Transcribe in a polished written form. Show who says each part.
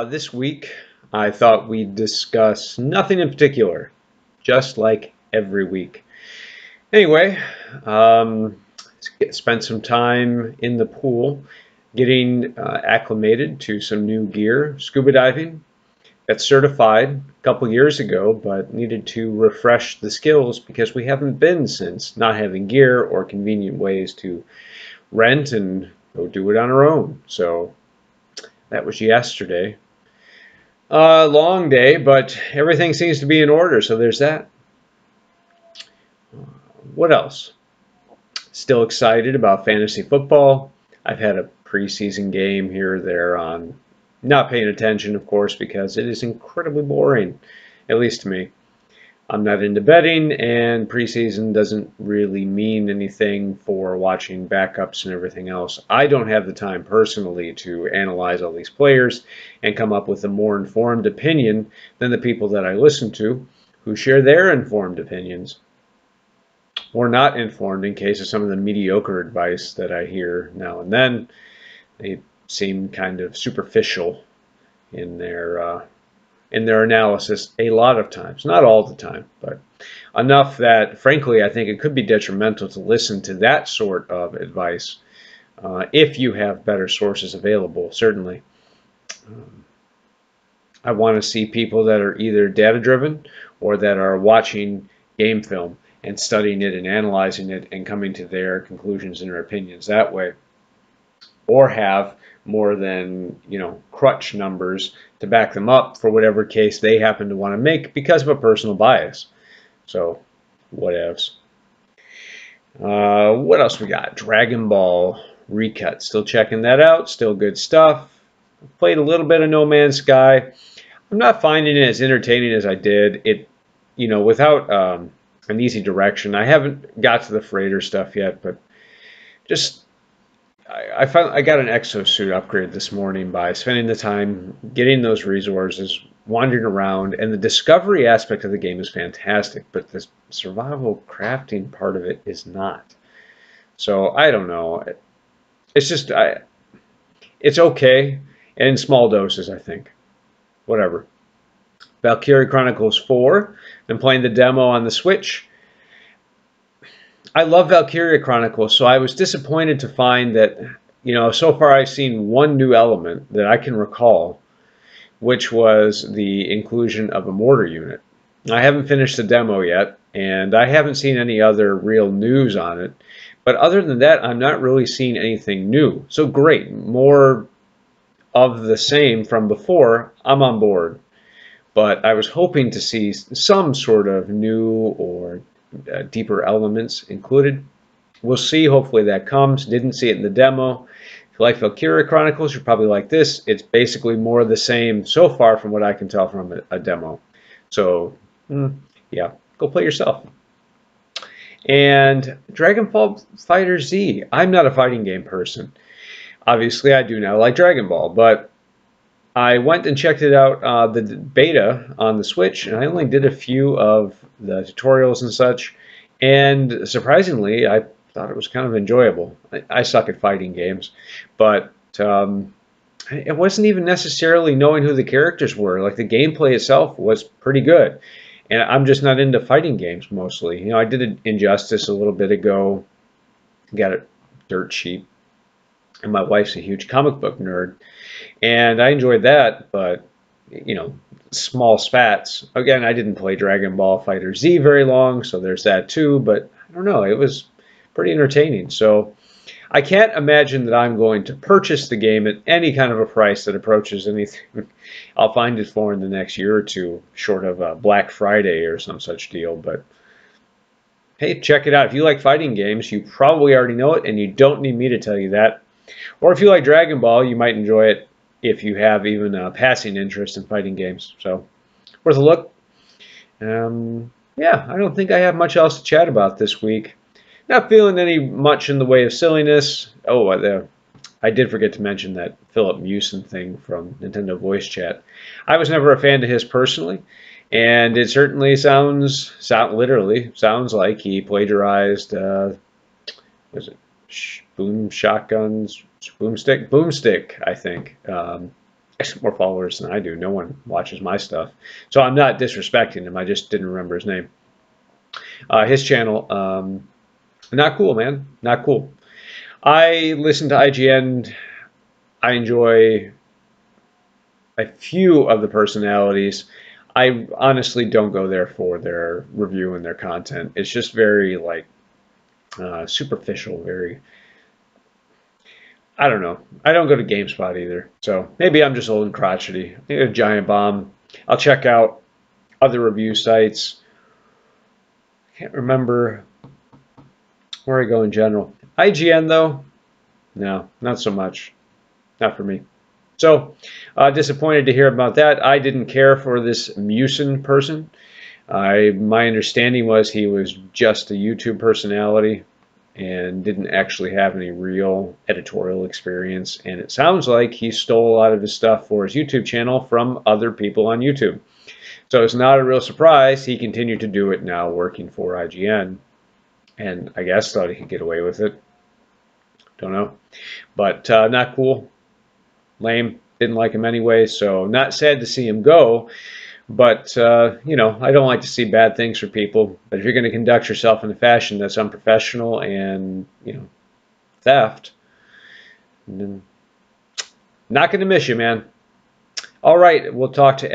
Speaker 1: This week, I thought we'd discuss nothing in particular, just like every week. Anyway, spent some time in the pool getting acclimated to some new gear, scuba diving. Got certified a couple years ago, but needed to refresh the skills because we haven't been since not having gear or convenient ways to rent and go do it on our own. So that was yesterday. Long day, but everything seems to be in order, so there's that. What else? Still excited about fantasy football. I've had a preseason game here or there on, not paying attention, of course, because it is incredibly boring, at least to me. I'm not into betting, and preseason doesn't really mean anything for watching backups and everything else. I don't have the time personally to analyze all these players and come up with a more informed opinion than the people that I listen to who share their informed opinions. Or not informed in case of some of the mediocre advice that I hear now and then. They seem kind of superficial in their analysis a lot of times, not all the time, but enough that, frankly, I think it could be detrimental to listen to that sort of advice if you have better sources available, certainly. I want to see people that are either data-driven or that are watching game film and studying it and analyzing it and coming to their conclusions and their opinions that way, or have more than, crutch numbers to back them up for whatever case they happen to want to make because of a personal bias. So, whatevs. What else we got? Dragon Ball Recut. Still checking that out. Still good stuff. Played a little bit of No Man's Sky. I'm not finding it as entertaining as I did. It, without an easy direction. I haven't got to the freighter stuff yet, but just I got an exosuit upgrade this morning by spending the time getting those resources, wandering around, and the discovery aspect of the game is fantastic, but the survival crafting part of it is not. So I don't know. It's just it's okay, and in small doses, I think. Whatever. Valkyria Chronicles 4. Been playing the demo on the Switch. I love Valkyria Chronicles, so I was disappointed to find that, so far I've seen one new element that I can recall, which was the inclusion of a mortar unit. I haven't finished the demo yet, and I haven't seen any other real news on it. But other than that, I'm not really seeing anything new. So great, more of the same from before, I'm on board. But I was hoping to see some sort of new or deeper elements included. We'll see. Hopefully that comes. Didn't see it in the demo. If you like Valkyria Chronicles, you're probably like this. It's basically more of the same so far from what I can tell from a demo. So, yeah, go play yourself. And Dragon Ball FighterZ. I'm not a fighting game person. Obviously, I do now like Dragon Ball, but I went and checked it out, the beta on the Switch, and I only did a few of the tutorials and such, and surprisingly, I thought it was kind of enjoyable. I suck at fighting games, but it wasn't even necessarily knowing who the characters were. Like, the gameplay itself was pretty good, and I'm just not into fighting games mostly. I did Injustice a little bit ago, got it dirt cheap, and my wife's a huge comic book nerd. And I enjoyed that, but, small spats. Again, I didn't play Dragon Ball FighterZ very long, so there's that too, but I don't know, it was pretty entertaining. So I can't imagine that I'm going to purchase the game at any kind of a price that approaches anything I'll find it for in the next year or two, short of a Black Friday or some such deal. But hey, check it out. If you like fighting games, you probably already know it, and you don't need me to tell you that. Or if you like Dragon Ball, you might enjoy it if you have even a passing interest in fighting games. So, worth a look. Yeah, I don't think I have much else to chat about this week. Not feeling any much in the way of silliness. Oh, I did forget to mention that Phillip Mucin thing from Nintendo Voice Chat. I was never a fan of his personally, and it certainly literally sounds like he plagiarized, was it Boomstick, I think, Has more followers than I do. No one watches my stuff. So I'm not disrespecting him. I just didn't remember his name. His channel, not cool, man. Not cool. I listen to IGN. I enjoy a few of the personalities. I honestly don't go there for their review and their content. It's just very like superficial, very, I don't know. I don't go to GameSpot either. So maybe I'm just old and crotchety. A Giant Bomb. I'll check out other review sites. Can't remember where I go in general. IGN though, no, not so much. Not for me. So disappointed to hear about that. I didn't care for this Mucin person. My understanding was he was just a YouTube personality and didn't actually have any real editorial experience. And it sounds like he stole a lot of his stuff for his YouTube channel from other people on YouTube. So it's not a real surprise he continued to do it now working for IGN. And I guess thought he could get away with it. Don't know. But not cool. Lame. Didn't like him anyway. So not sad to see him go. But, you know, I don't like to see bad things for people. But if you're going to conduct yourself in a fashion that's unprofessional and, you know, theft, then not going to miss you, man. All right, we'll talk to